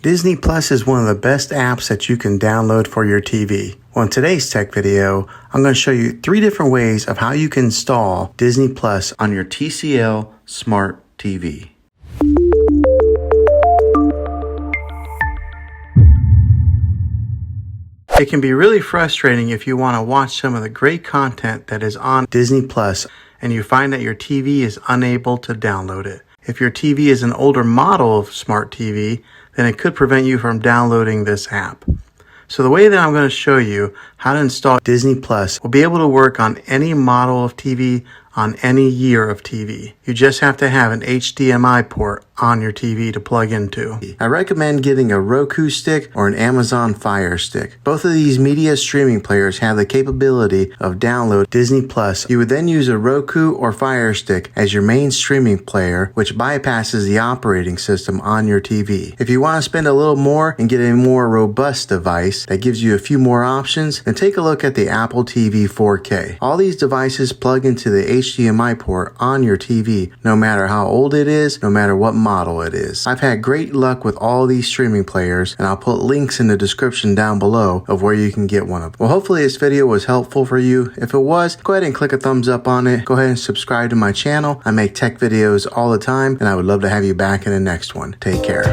Disney Plus is one of the best apps that you can download for your TV. Well, in today's tech video, I'm going to show you 3 different ways of how you can install Disney Plus on your TCL Smart TV. It can be really frustrating if you want to watch some of the great content that is on Disney Plus and you find that your TV is unable to download it. If your TV is an older model of Smart TV, then it could prevent you from downloading this app. So the way that I'm going to show you how to install Disney Plus will be able to work on any model of TV on any year of TV. You just have to have an HDMI port on your TV to plug into. I recommend getting a Roku stick or an Amazon Fire Stick. Both of these media streaming players have the capability of download Disney Plus. You would then use a Roku or Fire Stick as your main streaming player, which bypasses the operating system on your TV. If you want to spend a little more and get a more robust device that gives you a few more options, then take a look at the Apple TV 4K. All these devices plug into the HDMI port on your TV, no matter how old it is, no matter what model it is. I've had great luck with all these streaming players, and I'll put links in the description down below of where you can get one of them. Well, hopefully this video was helpful for you. If it was, go ahead and click a thumbs up on it. Go ahead and subscribe to my channel. I make tech videos all the time, and I would love to have you back in the next one. Take care.